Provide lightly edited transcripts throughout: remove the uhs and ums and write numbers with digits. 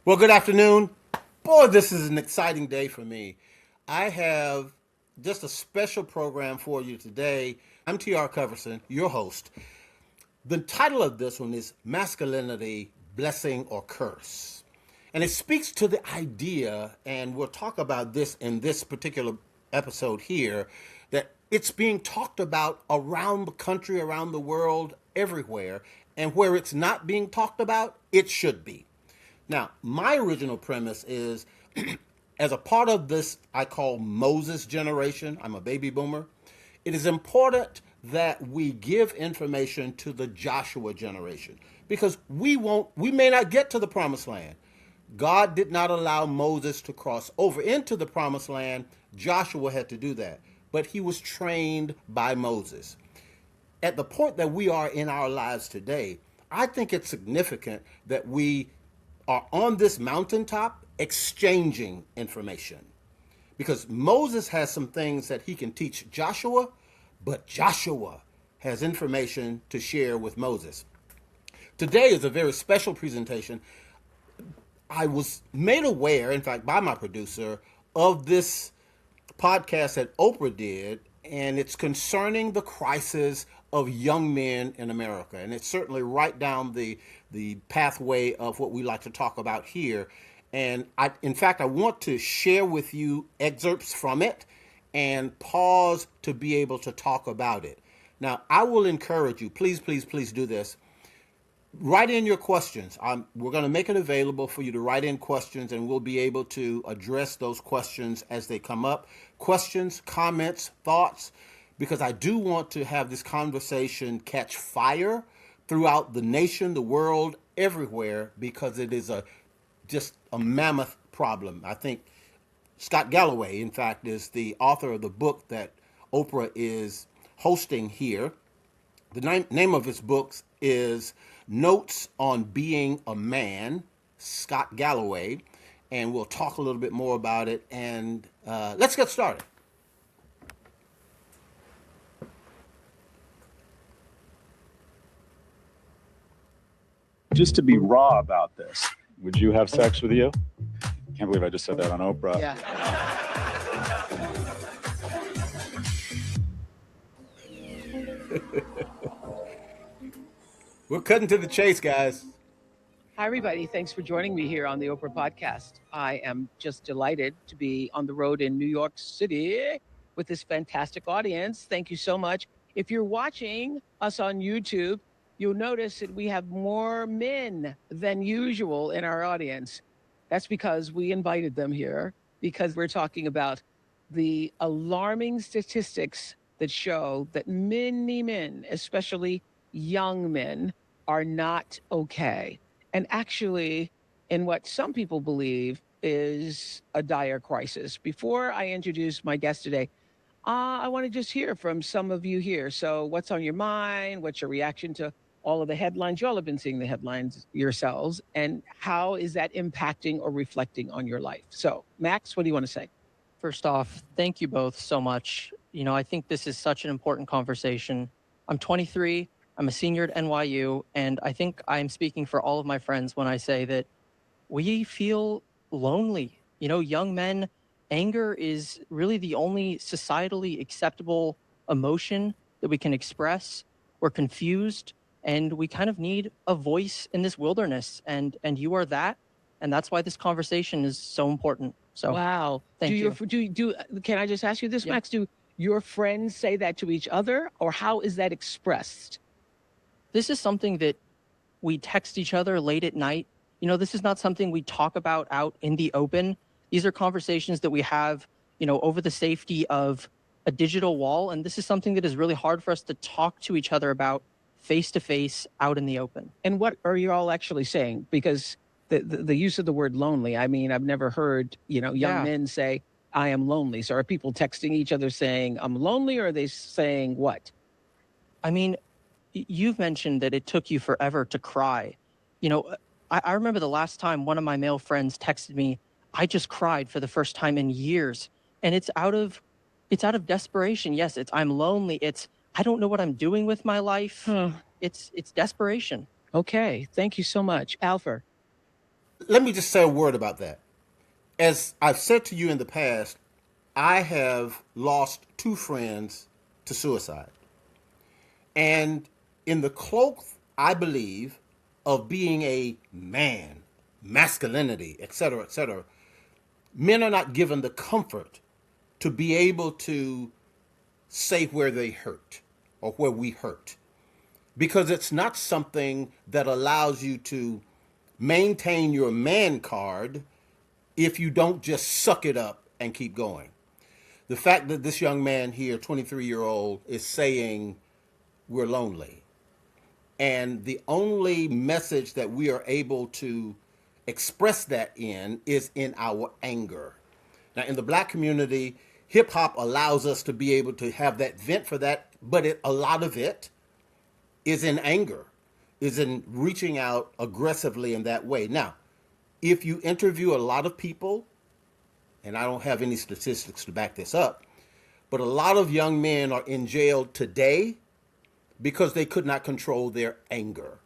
Well, good afternoon. Boy, this is an exciting day for me. I have just a special program for you today. I'm TR Coverson, your host. The title of this one is Masculinity, Blessing or Curse. And it speaks to the idea, and we'll talk about this in this particular episode here, that it's being talked about around the country, around the world, everywhere. And where it's not being talked about, it should be. Now, my original premise is as a part of this, I call Moses generation, I'm a baby boomer, it is important that we give information to the Joshua generation because we may not get to the promised land. God did not allow Moses to cross over into the promised land. Joshua had to do that, but he was trained by Moses. At the point that we are in our lives today, I think it's significant that we are on this mountaintop exchanging information. Because Moses has some things that he can teach Joshua, but Joshua has information to share with Moses. Today is a very special presentation. I was made aware, in fact, by my producer, of this podcast that Oprah did, and it's concerning the crisis of young men in America. And it's certainly right down the pathway of what we like to talk about here. And in fact, I want to share with you excerpts from it and pause to be able to talk about it. Now, I will encourage you, please, please, please do this. Write in your questions. We're going to make it available for you to write in questions, and we'll be able to address those questions as they come up. Questions, comments, thoughts, because I do want to have this conversation catch fire throughout the nation, the world, everywhere, because it is just a mammoth problem. I think Scott Galloway, in fact, is the author of the book that Oprah is hosting here. The name of his books is Notes on Being a Man, Scott Galloway, and we'll talk a little bit more about it. And let's get started. Just to be raw about this, would you have sex with you? Can't believe I just said that on Oprah. Yeah. We're cutting to the chase, guys. Hi, everybody. Thanks for joining me here on the Oprah podcast. I am just delighted to be on the road in New York City with this fantastic audience. Thank you so much. If you're watching us on YouTube, you'll notice that we have more men than usual in our audience. That's because we invited them here because we're talking about the alarming statistics that show that many men, especially young men, are not okay. And actually, in what some people believe is a dire crisis. Before I introduce my guest today, I want to just hear from some of you here. So, what's on your mind? What's your reaction to all of the headlines? You all have been seeing the headlines yourselves. And how is that impacting or reflecting on your life? So, Max, what do you want to say? First off, thank you both so much. I think this is such an important conversation. I'm 23. I'm a senior at NYU, and I think I'm speaking for all of my friends when I say that we feel lonely. Young men, anger is really the only societally acceptable emotion that we can express. We're confused, and we kind of need a voice in this wilderness, and you are that, and that's why this conversation is so important. So, wow. Thank you. Can I just ask you this, Yeah. Max? Do your friends say that to each other, or how is that expressed? This is something that we text each other late at night. This is not something we talk about out in the open. These are conversations that we have, over the safety of a digital wall. And this is something that is really hard for us to talk to each other about face to face out in the open. And what are you all actually saying? Because the use of the word lonely, I mean, I've never heard, young Yeah. men say, I am lonely. So are people texting each other saying, I'm lonely, or are they saying what? I mean, you've mentioned that it took you forever to cry. I remember the last time one of my male friends texted me, I just cried for the first time in years. And it's out of desperation. Yes, I'm lonely. It's I don't know what I'm doing with my life. Huh. It's desperation. Okay. Thank you so much. Alfer. Let me just say a word about that. As I've said to you in the past, I have lost two friends to suicide. And in the cloak, I believe, of being a man, masculinity, et cetera, men are not given the comfort to be able to say where they hurt or where we hurt, because it's not something that allows you to maintain your man card if you don't just suck it up and keep going. The fact that this young man here, 23-year-old, is saying we're lonely, and the only message that we are able to express that in is in our anger. Now, in the black community, hip hop allows us to be able to have that vent for that, but a lot of it is in anger, is in reaching out aggressively in that way. Now, if you interview a lot of people, and I don't have any statistics to back this up, but a lot of young men are in jail today because they could not control their anger.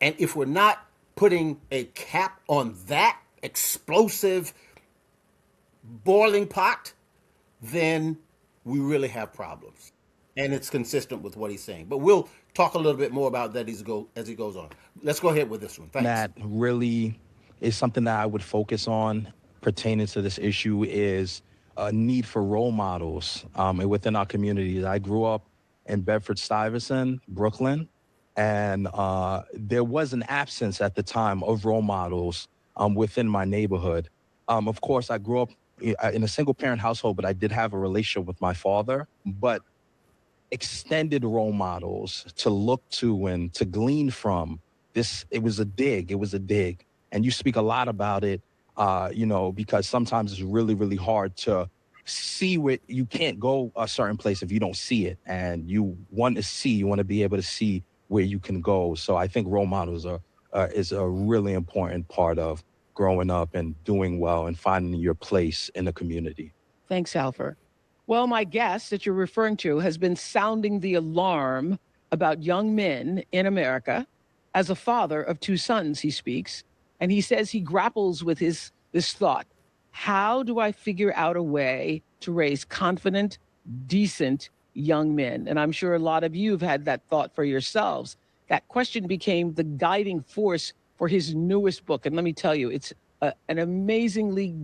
And if we're not putting a cap on that explosive boiling pot, then we really have problems. And it's consistent with what he's saying. But we'll talk a little bit more about that as he goes on. Let's go ahead with this one. Thanks. That really is something that I would focus on pertaining to this issue is a need for role models within our communities. I grew up in Bedford-Stuyvesant, Brooklyn, and there was an absence at the time of role models within my neighborhood. Of course, I grew up in a single-parent household, but I did have a relationship with my father. But extended role models to look to and to glean from, it was a dig. And you speak a lot about it, because sometimes it's really, really hard to see what you can't go a certain place if you don't see it. And you want to be able to see where you can go. So I think role models is a really important part of growing up and doing well and finding your place in the community. Thanks, Alfer. Well, my guest that you're referring to has been sounding the alarm about young men in America. As a father of two sons, he speaks, and he says he grapples with this thought. How do I figure out a way to raise confident, decent young men? And I'm sure a lot of you have had that thought for yourselves. That question became the guiding force for his newest book. And let me tell you, it's an amazingly,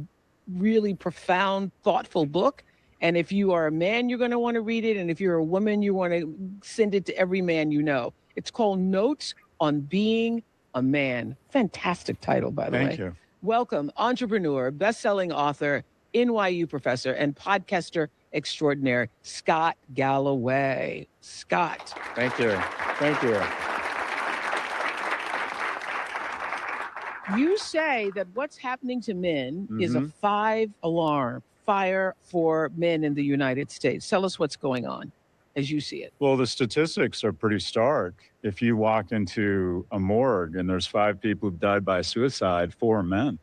really profound, thoughtful book. And if you are a man, you're going to want to read it. And if you're a woman, you want to send it to every man you know. It's called Notes on Being a Man. Fantastic title, by the way. Thank you. Welcome, entrepreneur, best-selling author, NYU professor, and podcaster extraordinaire, Scott Galloway. Scott. Thank you. Thank you. You say that what's happening to men is a 5-alarm fire for men in the United States. Tell us what's going on as you see it. Well, the statistics are pretty stark. If you walk into a morgue and there's 5 people who've died by suicide, 4 are men.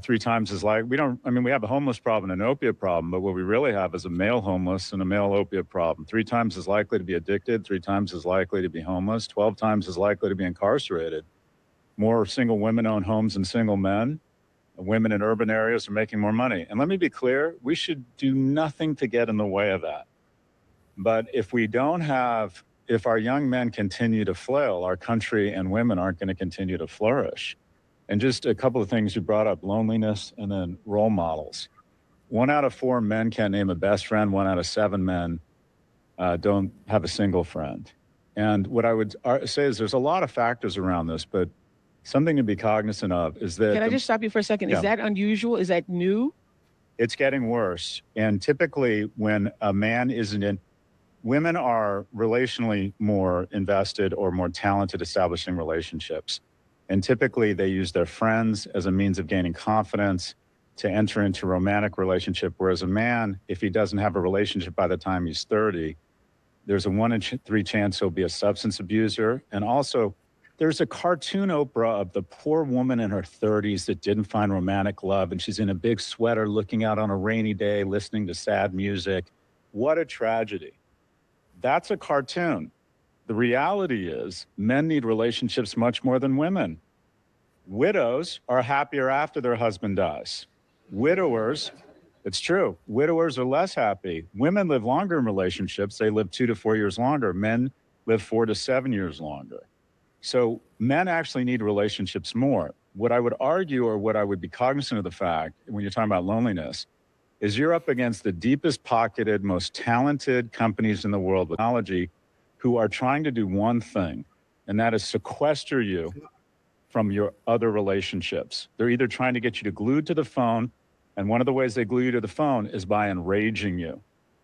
3 times as like we have a homeless problem and an opiate problem, but what we really have is a male homeless and a male opiate problem. 3 times as likely to be addicted, 3 times as likely to be homeless, 12 times as likely to be incarcerated. More single women own homes than single men. Women in urban areas are making more money. And let me be clear, we should do nothing to get in the way of that. But if our young men continue to flail, our country and women aren't going to continue to flourish. And just a couple of things you brought up, loneliness and then role models. 1 out of 4 men can't name a best friend. 1 out of 7 men don't have a single friend. And what I would say is there's a lot of factors around this, but something to be cognizant of is that... Can I just stop you for a second? Yeah. Is that unusual? Is that new? It's getting worse. And typically when a man isn't in... Women are relationally more invested or more talented establishing relationships. And typically they use their friends as a means of gaining confidence to enter into a romantic relationship. Whereas a man, if he doesn't have a relationship by the time he's 30, there's a 1 in 3 chance he'll be a substance abuser. And also, there's a cartoon Oprah of the poor woman in her 30s that didn't find romantic love, and she's in a big sweater looking out on a rainy day, listening to sad music. What a tragedy. That's a cartoon. The reality is men need relationships much more than women. Widows are happier after their husband dies. Widowers, it's true, widowers are less happy. Women live longer in relationships. They live 2 to 4 years longer. Men live 4 to 7 years longer. So men actually need relationships more. What I would argue, or what I would be cognizant of the fact when you're talking about loneliness, is you're up against the deepest pocketed, most talented companies in the world with technology who are trying to do one thing, and that is sequester you from your other relationships. They're either trying to get you to glued to the phone, and one of the ways they glue you to the phone is by enraging you,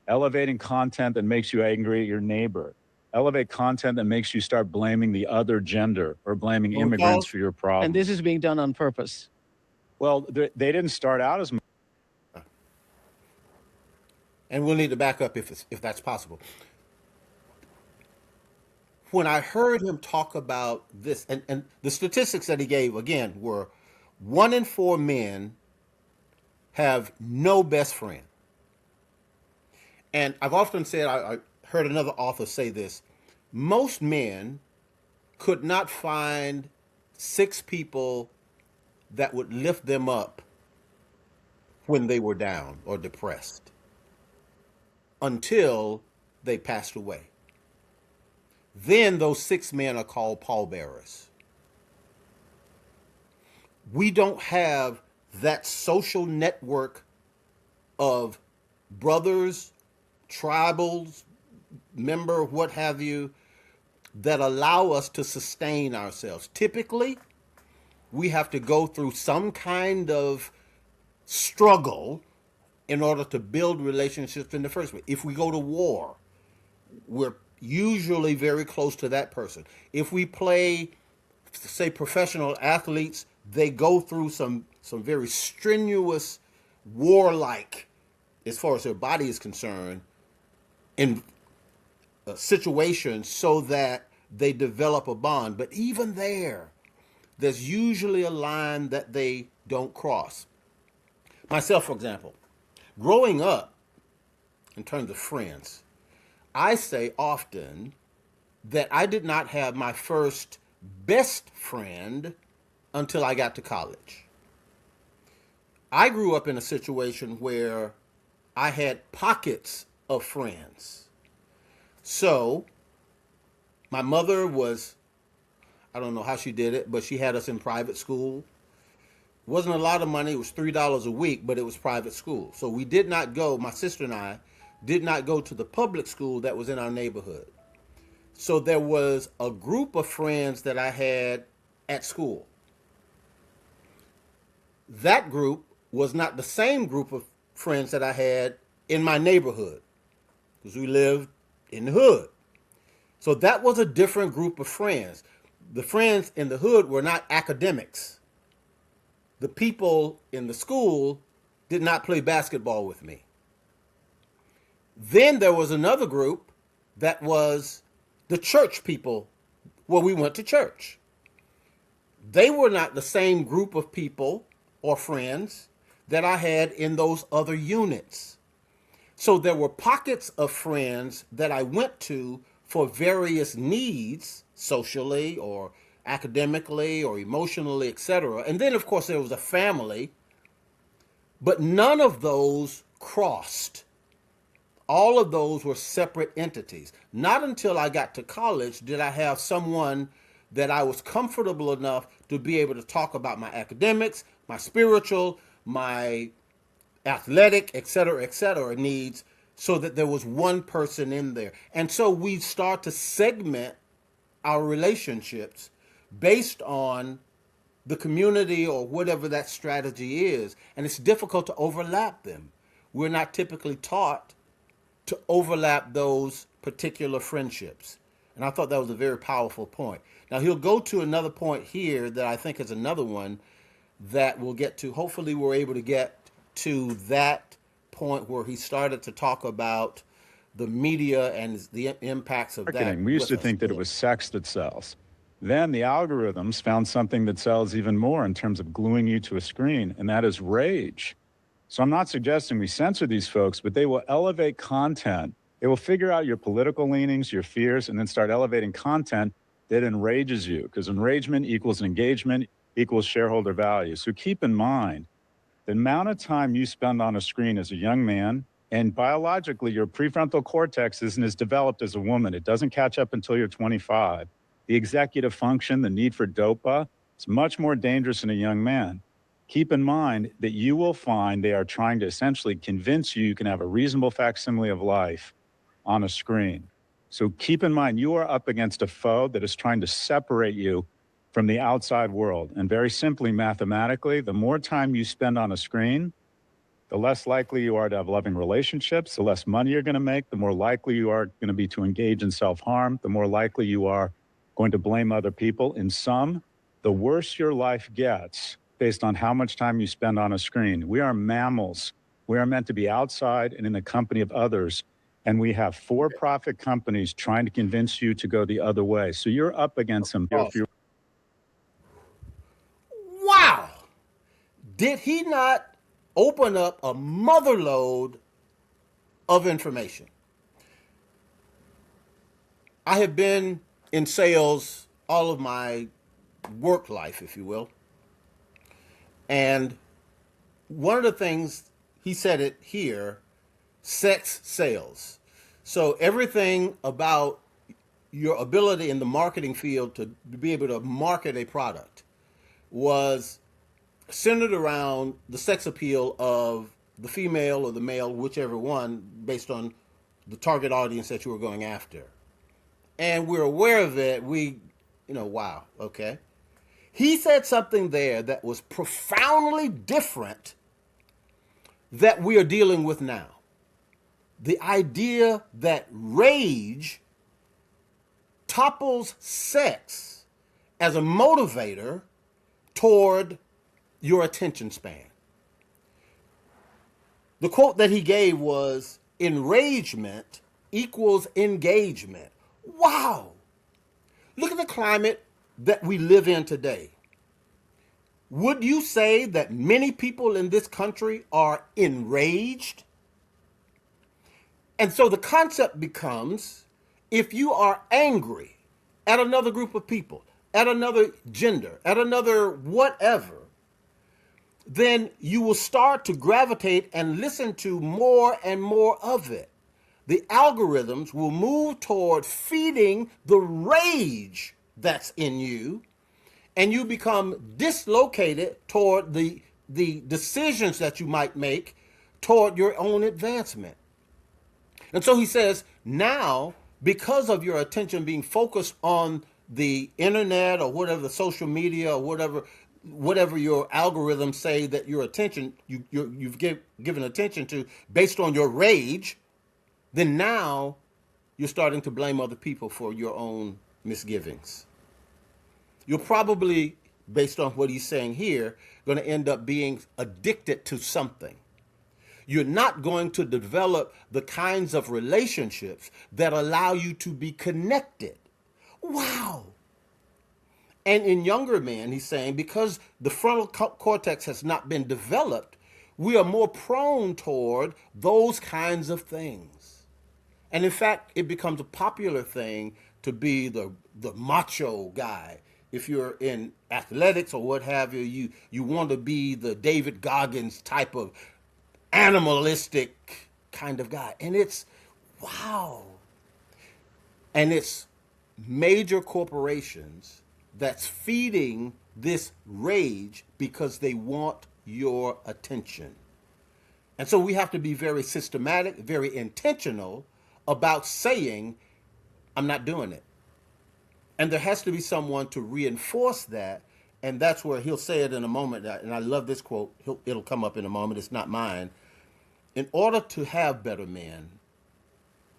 elevating content that makes you angry at your neighbor, elevate content that makes you start blaming the other gender or blaming immigrants for your problems. And this is being done on purpose. Well, they didn't start out as much. And we'll need to back up if that's possible. When I heard him talk about this, and the statistics that he gave, again, were 1 in 4 men have no best friend. And I've often said, I heard another author say this, most men could not find 6 people that would lift them up when they were down or depressed until they passed away. Then those 6 men are called pallbearers. We don't have that social network of brothers, tribals, member, what have you, that allow us to sustain ourselves. Typically, we have to go through some kind of struggle in order to build relationships in the first place. If we go to war, we're usually very close to that person. If we play, say, professional athletes, they go through some very strenuous, warlike, as far as their body is concerned, in situations so that they develop a bond. But even there's usually a line that they don't cross. Myself, for example, growing up, in terms of friends, I say often that I did not have my first best friend until I got to college. I grew up in a situation where I had pockets of friends. So my mother was, I don't know how she did it, but she had us in private school. It wasn't a lot of money. It was $3 a week, but it was private school. So we did not go, my sister and I, did not go to the public school that was in our neighborhood. So there was a group of friends that I had at school. That group was not the same group of friends that I had in my neighborhood, because we lived in the hood. So that was a different group of friends. The friends in the hood were not academics. The people in the school did not play basketball with me. Then there was another group that was the church people where we went to church. They were not the same group of people or friends that I had in those other units. So there were pockets of friends that I went to for various needs, socially or academically or emotionally, etc. And then, of course, there was a family, but none of those crossed. All of those were separate entities. Not until I got to college did I have someone that I was comfortable enough to be able to talk about my academics, my spiritual, my athletic, et cetera, needs, so that there was one person in there. And so we start to segment our relationships based on the community or whatever that strategy is. And it's difficult to overlap them. We're not typically taught to overlap those particular friendships. And I thought that was a very powerful point. Now he'll go to another point here that I think is another one that we'll get to. Hopefully we're able to get to that point where he started to talk about the media and the impacts of that. We used to think that it was sex that sells. Then the algorithms found something that sells even more in terms of gluing you to a screen, and that is rage. So I'm not suggesting we censor these folks, but they will elevate content. They will figure out your political leanings, your fears, and then start elevating content that enrages you, because enragement equals engagement equals shareholder value. So keep in mind, the amount of time you spend on a screen as a young man, and biologically, your prefrontal cortex isn't as developed as a woman. It doesn't catch up until you're 25. The executive function, the need for dopa, it's much more dangerous in a young man. Keep in mind that you will find they are trying to essentially convince you can have a reasonable facsimile of life on a screen. So keep in mind, you are up against a foe that is trying to separate you from the outside world. And very simply, mathematically, the more time you spend on a screen, the less likely you are to have loving relationships, the less money you're going to make, the more likely you are going to be to engage in self-harm, the more likely you are going to blame other people. In sum, the worse your life gets based on how much time you spend on a screen. We are mammals. We are meant to be outside and in the company of others. And we have for-profit companies trying to convince you to go the other way. So you're up against them. Wow! Did he not open up a motherload of information? I have been in sales all of my work life, if you will. And one of the things, he said it here, sex sales. So everything about your ability in the marketing field to be able to market a product was centered around the sex appeal of the female or the male, whichever one, based on the target audience that you were going after. And we're aware of it. Wow, okay. He said something there that was profoundly different that we are dealing with now. The idea that rage topples sex as a motivator toward your attention span. The quote that he gave was, enragement equals engagement. Wow! Look at the climate that we live in today. Would you say that many people in this country are enraged? And so the concept becomes, if you are angry at another group of people, at another gender, at another whatever, then you will start to gravitate and listen to more and more of it. The algorithms will move toward feeding the rage that's in you, and you become dislocated toward the decisions that you might make toward your own advancement. And so he says, now, because of your attention being focused on the internet or whatever, the social media or whatever your algorithms say that your attention, you've given attention to based on your rage, then now you're starting to blame other people for your own misgivings. You're probably, based on what he's saying here, going to end up being addicted to something. You're not going to develop the kinds of relationships that allow you to be connected. Wow. And in younger men, he's saying, because the frontal cortex has not been developed, we are more prone toward those kinds of things. And in fact, it becomes a popular thing to be the macho guy. If you're in athletics or what have you, you want to be the David Goggins type of animalistic kind of guy. And it's, wow. And it's major corporations that's feeding this rage because they want your attention. And so we have to be very systematic, very intentional about saying, I'm not doing it. And there has to be someone to reinforce that. And that's where he'll say it in a moment. And I love this quote. It'll come up in a moment. It's not mine. In order to have better men,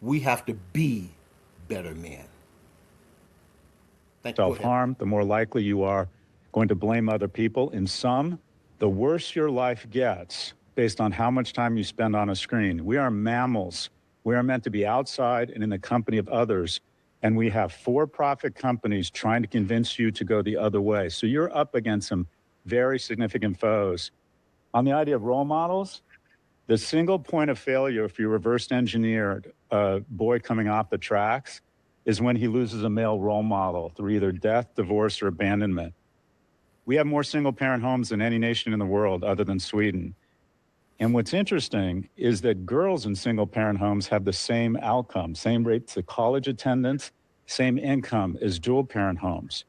we have to be better men. Self-harm, the more likely you are going to blame other people. In sum, the worse your life gets based on how much time you spend on a screen. We are mammals. We are meant to be outside and in the company of others. And we have for-profit companies trying to convince you to go the other way. So you're up against some very significant foes. On the idea of role models, the single point of failure, if you reverse engineered a boy coming off the tracks, is when he loses a male role model through either death, divorce, or abandonment. We have more single parent homes than any nation in the world other than Sweden. And what's interesting is that girls in single parent homes have the same outcome, same rates of college attendance, same income as dual parent homes.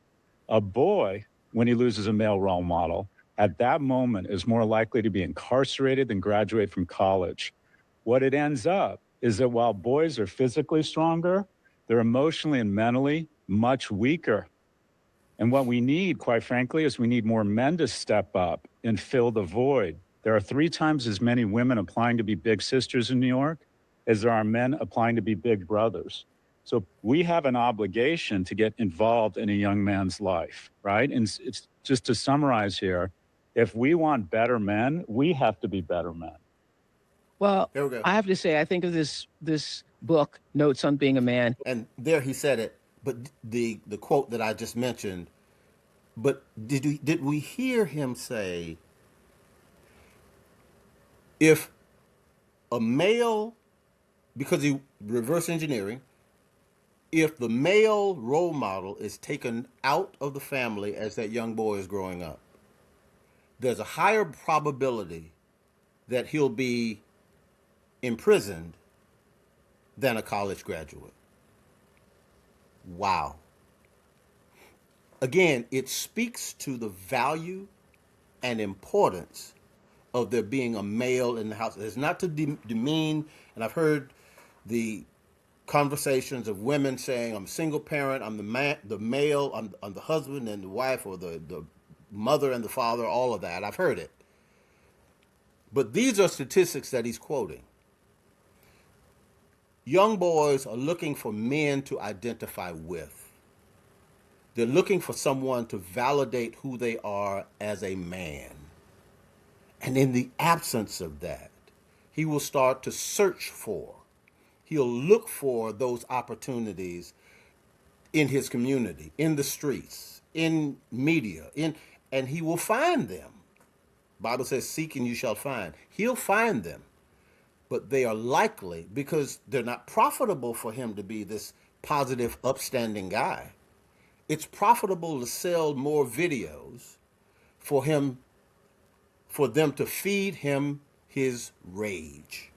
A boy, when he loses a male role model, at that moment is more likely to be incarcerated than graduate from college. What it ends up is that while boys are physically stronger, they're emotionally and mentally much weaker. And what we need, quite frankly, is we need more men to step up and fill the void. There are 3 times as many women applying to be big sisters in New York as there are men applying to be big brothers. So we have an obligation to get involved in a young man's life, right? And it's just to summarize here, if we want better men, we have to be better men. Well, There we go. I have to say, I think of this book, Notes on Being a Man. And there he said it. But the quote that I just mentioned, but did we hear him say, if a male, because he reverse engineering, if the male role model is taken out of the family as that young boy is growing up, there's a higher probability that he'll be imprisoned than a college graduate. Wow. Again, it speaks to the value and importance of there being a male in the house. It's not to demean, and I've heard the conversations of women saying, I'm a single parent, I'm the male, I'm the husband and the wife, or the mother and the father, all of that. I've heard it. But these are statistics that he's quoting. Young boys are looking for men to identify with. They're looking for someone to validate who they are as a man. And in the absence of that, he will start to search for, he'll look for those opportunities in his community, in the streets, in media, and he will find them. Bible says, seek and you shall find. He'll find them. But they are likely, because they're not profitable for him to be this positive, upstanding guy. It's profitable to sell more videos for them to feed him his rage.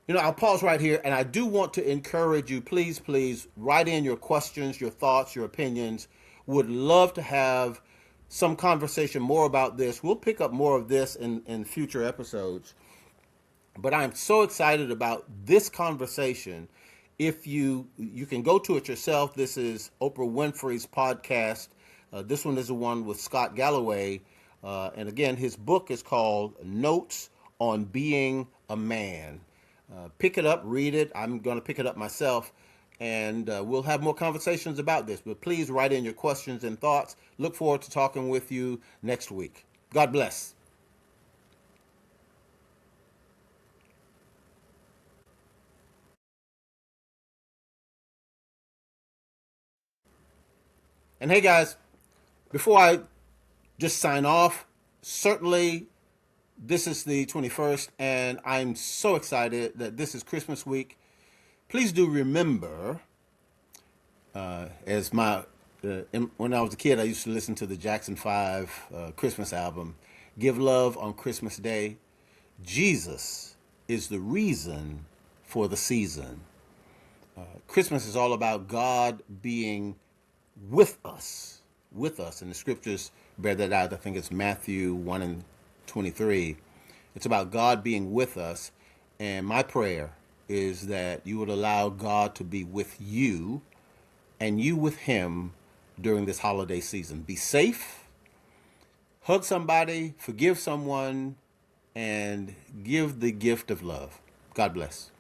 I'll pause right here, and I do want to encourage you, please write in your questions, your thoughts, your opinions. Would love to have some conversation more about this. We'll pick up more of this in future episodes. But I'm so excited about this conversation. If you can go to it yourself, this is Oprah Winfrey's podcast. This one is the one with Scott Galloway. And again, his book is called Notes on Being a Man. Pick it up, read it. I'm going to pick it up myself. And we'll have more conversations about this. But please write in your questions and thoughts. Look forward to talking with you next week. God bless. And hey guys, before I just sign off, certainly this is the 21st, and I'm so excited that this is Christmas week. Please do remember, when I was a kid, I used to listen to the Jackson 5 Christmas album, Give Love on Christmas Day. Jesus is the reason for the season. Christmas is all about God being with us, and the scriptures bear that out. I think it's Matthew 1:23. It's about God being with us, and my prayer is that you would allow God to be with you and you with him during this holiday season. Be safe, hug somebody, forgive someone, and give the gift of love. God bless.